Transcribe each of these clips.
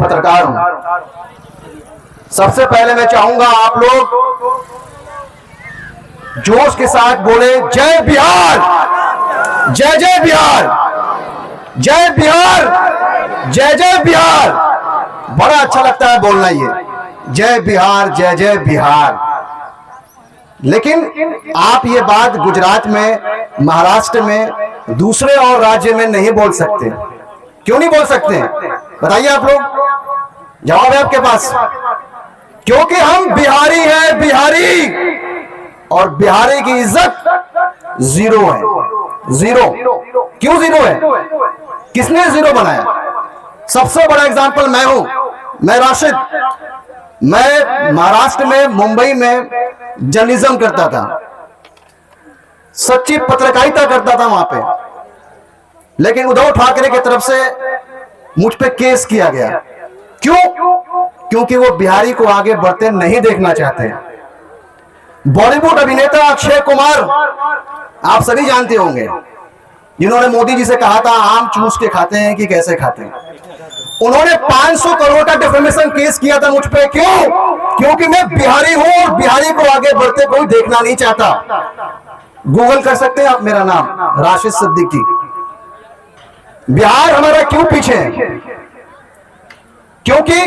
पत्रकार हूं। सबसे पहले मैं चाहूंगा आप लोग जोश के साथ बोले, जय बिहार, जय जय बिहार, जय बिहार, जय जय बिहार। बड़ा अच्छा लगता है बोलना ये, जय बिहार, जय जय बिहार। लेकिन आप ये बात गुजरात में, महाराष्ट्र में, दूसरे और राज्य में नहीं बोल सकते। क्यों नहीं बोल सकते बताइए आप लोग, जवाब है आपके पास। क्योंकि हम बिहारी हैं, बिहारी, और बिहारी की इज्जत जीरो है, जीरो। क्यों जीरो है? किसने जीरो बनाया? सबसे बड़ा एग्जांपल मैं हूं, मैं राशिद। मैं महाराष्ट्र में, मुंबई में जर्नलिज्म करता था, सच्ची पत्रकारिता करता था वहां पे। लेकिन उद्धव ठाकरे की तरफ से मुझ पे केस किया गया। क्यों? क्योंकि वो बिहारी को आगे बढ़ते नहीं देखना चाहते। बॉलीवुड अभिनेता अक्षय कुमार आप सभी जानते होंगे, जिन्होंने मोदी जी से कहा था आम चूस के खाते हैं कि कैसे खाते हैं। उन्होंने 500 करोड़ का डिफेमेशन केस किया था मुझ पे। क्यों? क्योंकि मैं बिहारी हूं और बिहारी को आगे बढ़ते कोई देखना नहीं चाहता। गूगल कर सकते हैं आप मेरा नाम, राशिद सिद्दीकी। बिहार हमारा क्यों पीछे है? क्योंकि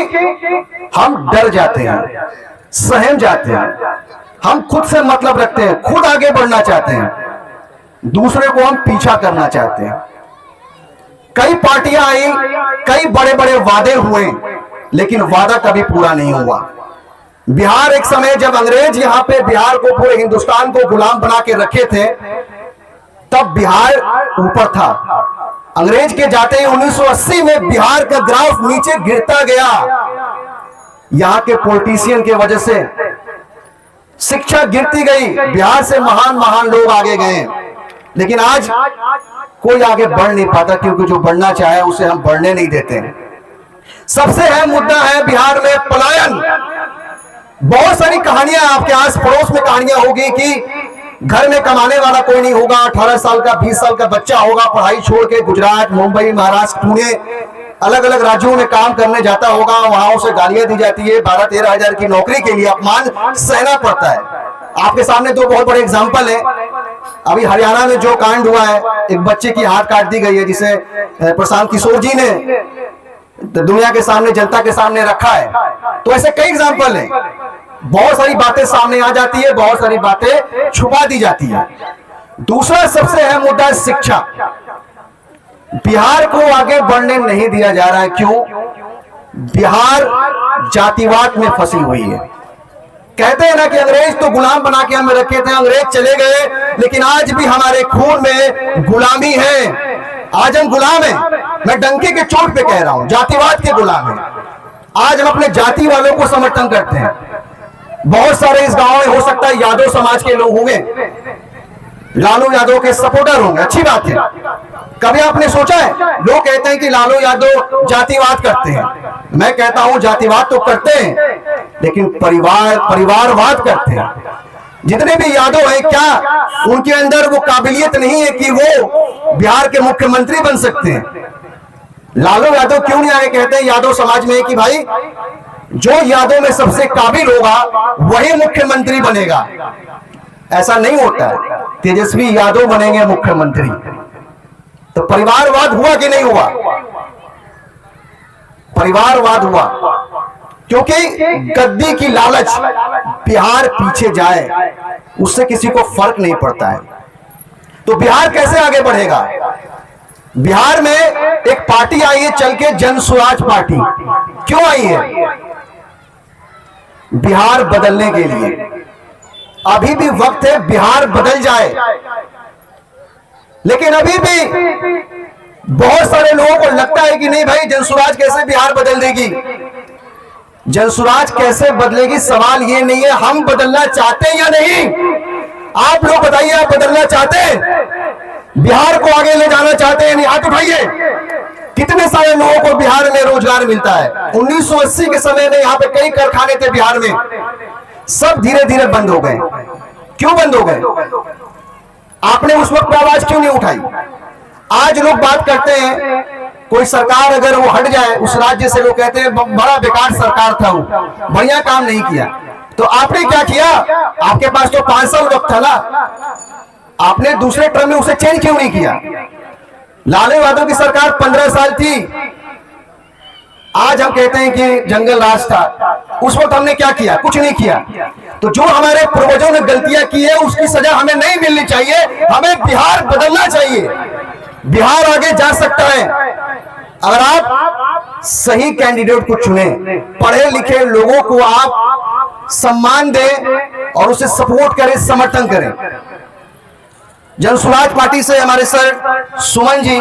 हम डर जाते हैं, सहम जाते हैं, हम खुद से मतलब रखते हैं, खुद आगे बढ़ना चाहते हैं, दूसरे को हम पीछा करना चाहते हैं। कई पार्टियां आई, कई बड़े बड़े वादे हुए, लेकिन वादा कभी पूरा नहीं हुआ। बिहार एक समय जब अंग्रेज यहां पे बिहार को, पूरे हिंदुस्तान को गुलाम बना के रखे थे, तब बिहार ऊपर था। अंग्रेज के जाते ही 1980 में बिहार का ग्राफ नीचे गिरता गया। यहां के पॉलिटिशियन की वजह से शिक्षा गिरती गई, बिहार से महान महान लोग आगे गए। लेकिन आज कोई आगे बढ़ नहीं पाता, क्योंकि जो बढ़ना चाहे उसे हम बढ़ने नहीं देते। सबसे अहम मुद्दा है बिहार में पलायन। बहुत सारी कहानियां आपके आस पड़ोस में कहानियां होगी कि घर में कमाने वाला कोई नहीं होगा, 18 साल का 20 साल का बच्चा होगा, पढ़ाई छोड़ के गुजरात, मुंबई, महाराष्ट्र, पुणे, अलग अलग राज्यों में काम करने जाता होगा। वहां उसे गालियां दी जाती है, 12-13 हजार की नौकरी के लिए अपमान सहना पड़ता है। आपके सामने दो बहुत बड़े एग्जाम्पल है। अभी हरियाणा में जो कांड हुआ है, एक बच्चे की हाथ काट दी गई है, जिसे प्रशांत किशोर जी ने दुनिया के सामने, जनता के सामने रखा है। तो ऐसे कई एग्जाम्पल हैं। बहुत सारी बातें सामने आ जाती है, बहुत सारी बातें छुपा दी जाती है। दूसरा सबसे अहम मुद्दा है शिक्षा। बिहार को आगे बढ़ने नहीं दिया जा रहा है। क्यों? बिहार जातिवाद में फंसी हुई है। कहते हैं ना कि अंग्रेज तो गुलाम बना के हमें रखे थे, अंग्रेज चले गए, लेकिन आज भी हमारे खून में गुलामी है। आज हम गुलाम हैं। मैं डंके के चोट पे कह रहा हूं, जातिवाद के गुलाम हैं। आज हम अपने जाति वालों को समर्थन करते हैं। बहुत सारे इस गांव में हो सकता है यादव समाज के लोग होंगे, लालू यादव के सपोर्टर होंगे, अच्छी बात है। कभी आपने सोचा है, लोग कहते हैं कि लालू यादव जातिवाद करते हैं। मैं कहता हूं जातिवाद तो करते हैं, लेकिन परिवारवाद करते हैं। जितने भी यादव हैं, क्या उनके अंदर वो काबिलियत नहीं है कि वो बिहार के मुख्यमंत्री बन सकते हैं? लालू यादव क्यों नहीं आगे कहते हैं यादव समाज में कि भाई जो यादव में सबसे काबिल होगा वही मुख्यमंत्री बनेगा? ऐसा नहीं होता है। तेजस्वी यादव बनेंगे मुख्यमंत्री। तो परिवारवाद हुआ कि नहीं हुआ? परिवारवाद हुआ, क्योंकि गद्दी की लालच, बिहार पीछे जाए उससे किसी को फर्क नहीं पड़ता है। तो बिहार कैसे आगे बढ़ेगा? बिहार में एक पार्टी आई है चल के, जन स्वराज पार्टी। क्यों आई है? बिहार बदलने के लिए। अभी भी वक्त है बिहार बदल जाए, लेकिन अभी भी बहुत सारे लोगों को लगता है कि नहीं भाई, जनसुराज कैसे बिहार बदल देगी? जनसुराज कैसे बदलेगी सवाल ये नहीं है, हम बदलना चाहते हैं या नहीं? आप लोग बताइए, आप बदलना चाहते हैं? बिहार को आगे ले जाना चाहते हैं? नहीं? हाथ उठाइए। कितने सारे लोगों को बिहार में रोजगार मिलता है? 1980 के समय में यहाँ पे कई कारखाने थे बिहार में, सब धीरे धीरे बंद हो गए। क्यों बंद हो गए? आपने उस वक्त आवाज क्यों नहीं उठाई? आज लोग बात करते हैं, कोई सरकार अगर वो हट जाए उस राज्य से, लोग कहते हैं बड़ा बेकार सरकार था, वो बढ़िया काम नहीं किया। तो आपने क्या किया? आपके पास तो 5 साल वक्त था ना, आपने दूसरे टर्म में उसे चेंज क्यों नहीं किया? लालू यादव की सरकार 15 साल थी। आज हम कहते हैं कि जंगल राज था, उस वक्त हमने क्या किया? कुछ नहीं किया। तो जो हमारे पूर्वजों ने गलतियां की है उसकी सजा हमें नहीं मिलनी चाहिए, हमें बिहार बदलना चाहिए। बिहार आगे जा सकता है अगर आप सही कैंडिडेट को चुने, पढ़े लिखे लोगों को आप सम्मान दें और उसे सपोर्ट करें, समर्थन करें। जन स्वराज पार्टी से हमारे सर सुमन जी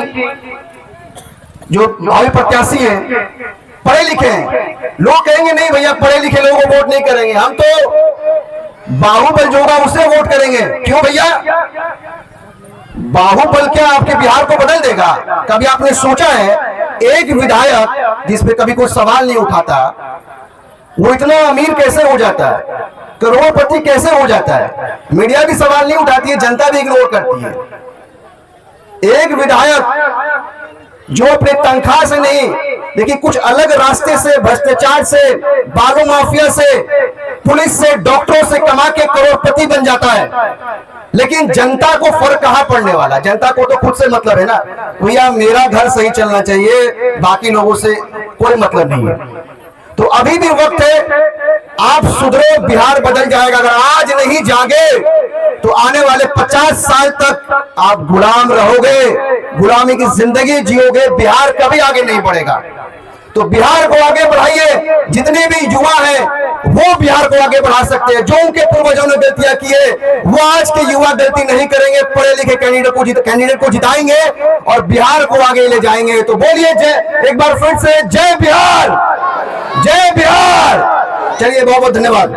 जो भावी प्रत्याशी हैं, पढ़े लिखे हैं। लोग कहेंगे नहीं भैया पढ़े लिखे लोगों को वोट नहीं करेंगे, हम तो बाहुबल जो होगा उसे वोट करेंगे। क्यों भैया? बाहुबल क्या आपके बिहार को बदल देगा? कभी आपने सोचा है एक विधायक जिसपे कभी कोई सवाल नहीं उठाता, वो इतना अमीर कैसे हो जाता है, करोड़पति कैसे हो जाता है? मीडिया भी सवाल नहीं उठाती है, जनता भी इग्नोर करती है। एक विधायक जो अपने तनख्वाह से नहीं, लेकिन कुछ अलग रास्ते से, भ्रष्टाचार से, बालू माफिया से, पुलिस से, डॉक्टरों से कमा के करोड़पति बन जाता है, लेकिन जनता को फर्क कहां पड़ने वाला? जनता को तो खुद से मतलब है ना, भैया मेरा घर सही चलना चाहिए, बाकी लोगों से कोई मतलब नहीं है। तो अभी भी वक्त है, आप सुधरो, बिहार बदल जाएगा। अगर आज नहीं जागे तो आने वाले 50 साल तक आप गुलाम रहोगे, गुलामी की जिंदगी जियोगे, बिहार कभी आगे नहीं बढ़ेगा। तो बिहार को आगे बढ़ाइए। जितने भी युवा हैं वो बिहार को आगे बढ़ा सकते हैं। जो उनके पूर्वजों ने गलतियां की है वो आज के युवा गलती नहीं करेंगे, पढ़े लिखे कैंडिडेट को जिताएंगे और बिहार को आगे ले जाएंगे। तो बोलिए जय, एक बार फिर से जय बिहार, जय बिहार। चलिए बहुत बहुत धन्यवाद।